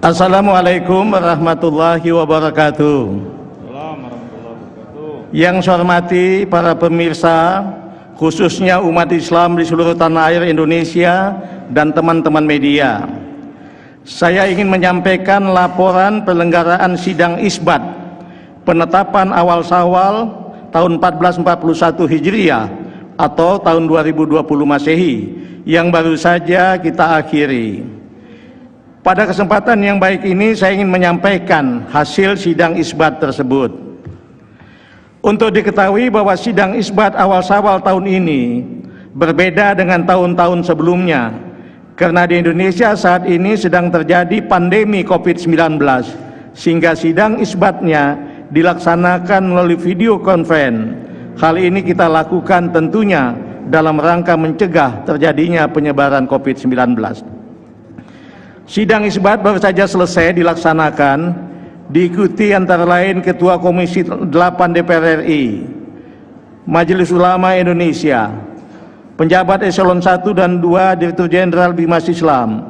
Assalamualaikum warahmatullahi wabarakatuh. Yang saya hormati para pemirsa, khususnya umat Islam di seluruh tanah air Indonesia dan teman-teman media. Saya ingin menyampaikan laporan penyelenggaraan sidang isbat penetapan awal Syawal tahun 1441 Hijriah atau tahun 2020 Masehi yang baru saja kita akhiri. Pada kesempatan yang baik ini saya ingin menyampaikan hasil sidang isbat tersebut. Untuk diketahui bahwa sidang isbat awal Syawal tahun ini berbeda dengan tahun-tahun sebelumnya, karena di Indonesia saat ini sedang terjadi pandemi COVID-19, sehingga sidang isbatnya dilaksanakan melalui video conference. Hal ini kita lakukan tentunya dalam rangka mencegah terjadinya penyebaran COVID-19. Sidang isbat baru saja selesai dilaksanakan, diikuti antara lain Ketua Komisi 8 DPR RI, Majelis Ulama Indonesia, penjabat eselon 1 dan 2 Direktur Jenderal Bimas Islam,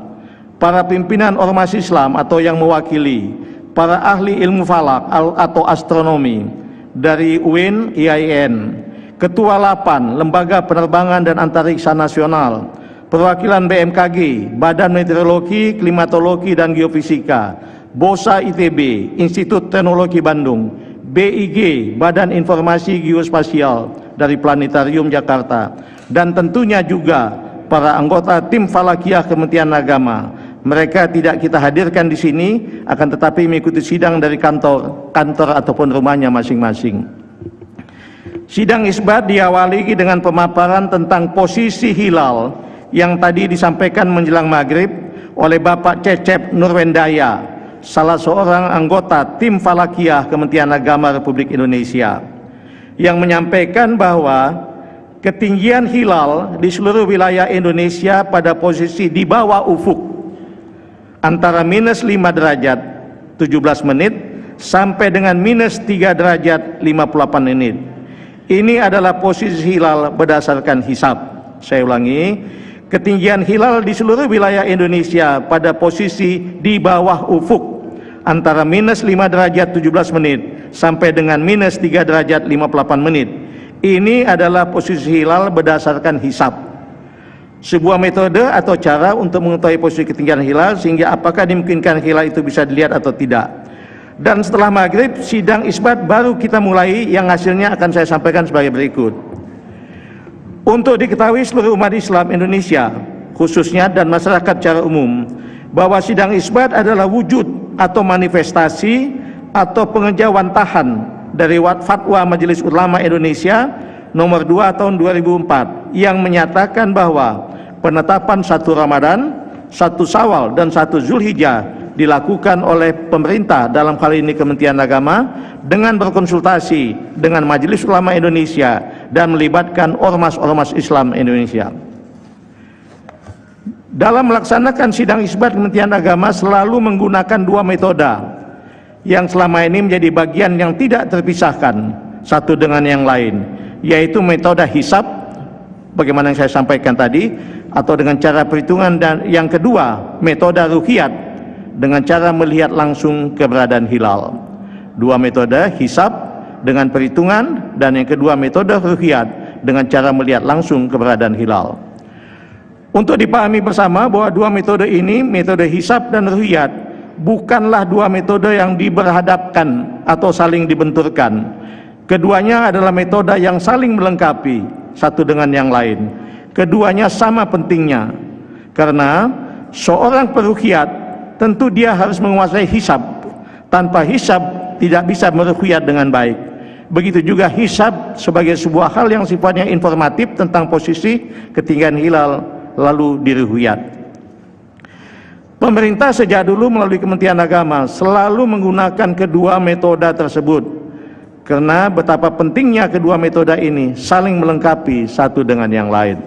para pimpinan ormas Islam atau yang mewakili, para ahli ilmu falak atau astronomi dari UIN, IAIN, Ketua 8 Lembaga Penerbangan dan Antariksa Nasional, perwakilan BMKG, Badan Meteorologi, Klimatologi dan Geofisika, BOSA ITB, Institut Teknologi Bandung, BIG, Badan Informasi Geospasial dari Planetarium Jakarta, dan tentunya juga para anggota tim Falakiyah Kementerian Agama. Mereka tidak kita hadirkan di sini, akan tetapi mengikuti sidang dari kantor ataupun rumahnya masing-masing. Sidang isbat diawali dengan pemaparan tentang posisi hilal yang tadi disampaikan menjelang maghrib oleh Bapak Cecep Nurwendaya, salah seorang anggota tim Falakiyah Kementerian Agama Republik Indonesia, yang menyampaikan bahwa ketinggian hilal di seluruh wilayah Indonesia pada posisi di bawah ufuk antara minus 5 derajat 17 menit sampai dengan minus 3 derajat 58 menit. Ini adalah posisi hilal berdasarkan hisab. Saya ulangi, ketinggian hilal di seluruh wilayah Indonesia pada posisi di bawah ufuk antara minus 5 derajat 17 menit sampai dengan minus 3 derajat 58 menit. Ini adalah posisi hilal berdasarkan hisab. Sebuah metode atau cara untuk mengetahui posisi ketinggian hilal sehingga apakah dimungkinkan hilal itu bisa dilihat atau tidak. Dan setelah maghrib sidang isbat baru kita mulai, yang hasilnya akan saya sampaikan sebagai berikut. Untuk diketahui seluruh umat Islam Indonesia khususnya dan masyarakat secara umum, bahwa sidang isbat adalah wujud atau manifestasi atau pengejawantahan dari fatwa Majelis Ulama Indonesia nomor 2 tahun 2004 yang menyatakan bahwa penetapan 1 Ramadan, 1 Syawal dan 1 Zulhijjah dilakukan oleh pemerintah, dalam hal ini Kementerian Agama, dengan berkonsultasi dengan Majelis Ulama Indonesia dan melibatkan ormas-ormas Islam Indonesia. Dalam melaksanakan sidang isbat Kementerian Agama selalu menggunakan 2 metode yang selama ini menjadi bagian yang tidak terpisahkan satu dengan yang lain, yaitu metode hisab bagaimana yang saya sampaikan tadi, atau dengan cara perhitungan, dan yang kedua metode ruqyat dengan cara melihat langsung keberadaan hilal. 2 metode, hisab dengan perhitungan, dan yang kedua metode ruqyat dengan cara melihat langsung keberadaan hilal. Untuk dipahami bersama bahwa 2 metode ini, metode hisab dan ruqyat, bukanlah 2 metode yang diberhadapkan atau saling dibenturkan. Keduanya adalah metode yang saling melengkapi satu dengan yang lain. Keduanya sama pentingnya, karena seorang peruqyat tentu dia harus menguasai hisab. Tanpa hisab tidak bisa meruqyat dengan baik. Begitu juga hisab sebagai sebuah hal yang sifatnya informatif tentang posisi ketinggian hilal lalu diruqyat. Pemerintah sejak dulu melalui Kementerian Agama selalu menggunakan kedua metode tersebut, karena betapa pentingnya kedua metode ini saling melengkapi satu dengan yang lain.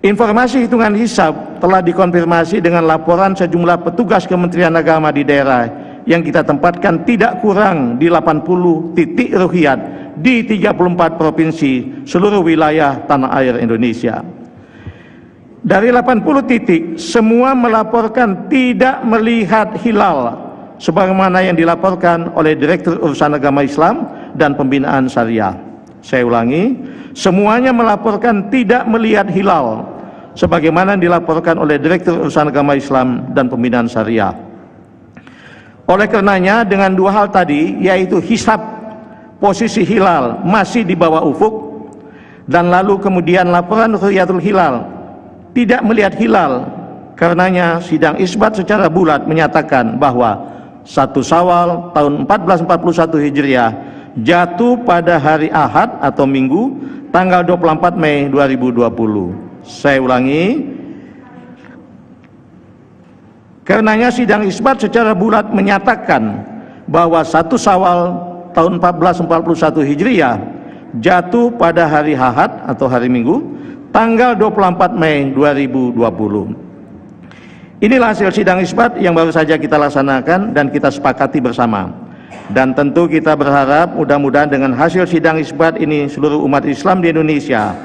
Informasi hitungan hisab telah dikonfirmasi dengan laporan sejumlah petugas Kementerian Agama di daerah yang kita tempatkan tidak kurang di 80 titik ruqyat di 34 provinsi seluruh wilayah tanah air Indonesia. Dari 80 titik, semua melaporkan tidak melihat hilal sebagaimana yang dilaporkan oleh Direktur Urusan Agama Islam dan Pembinaan Syariah. Saya ulangi, semuanya melaporkan tidak melihat hilal sebagaimana dilaporkan oleh Direktur Urusan Agama Islam dan Pembinaan Syariah. Oleh karenanya, dengan dua hal tadi, yaitu hisab posisi hilal masih di bawah ufuk, dan lalu kemudian laporan ru'yatul hilal tidak melihat hilal, karenanya sidang isbat secara bulat menyatakan bahwa 1 Syawal tahun 1441 Hijriah jatuh pada hari Ahad atau Minggu tanggal 24 Mei 2020. Saya ulangi, karenanya sidang isbat secara bulat menyatakan bahwa 1 Syawal tahun 1441 Hijriah jatuh pada hari Ahad atau hari Minggu tanggal 24 Mei 2020. Inilah hasil sidang isbat yang baru saja kita laksanakan dan kita sepakati bersama. Dan tentu kita berharap mudah-mudahan dengan hasil sidang isbat ini seluruh umat Islam di Indonesia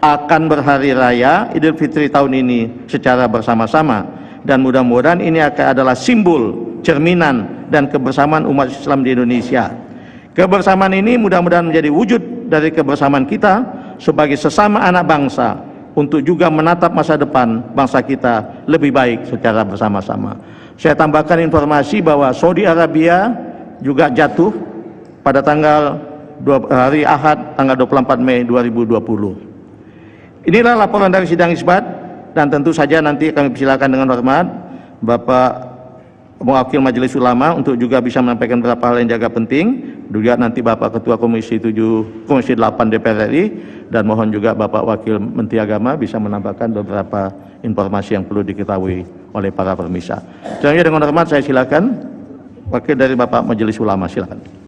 akan berhari raya Idul Fitri tahun ini secara bersama-sama, dan mudah-mudahan ini akan adalah simbol, cerminan dan kebersamaan umat Islam di Indonesia. Kebersamaan ini mudah-mudahan menjadi wujud dari kebersamaan kita sebagai sesama anak bangsa untuk juga menatap masa depan bangsa kita lebih baik secara bersama-sama. Saya tambahkan informasi bahwa Saudi Arabia juga jatuh pada hari Ahad tanggal 24 Mei 2020. Inilah laporan dari sidang isbat, dan tentu saja nanti kami persilakan dengan hormat Bapak Mewakil Majelis Ulama untuk juga bisa menyampaikan beberapa hal yang jaga penting, juga nanti Bapak Ketua Komisi 8 DPR RI, dan mohon juga Bapak Wakil Menteri Agama bisa menambahkan beberapa informasi yang perlu diketahui oleh para pemirsa. Selanjutnya dengan hormat saya silakan Wakil dari Bapak Majelis Ulama, silakan.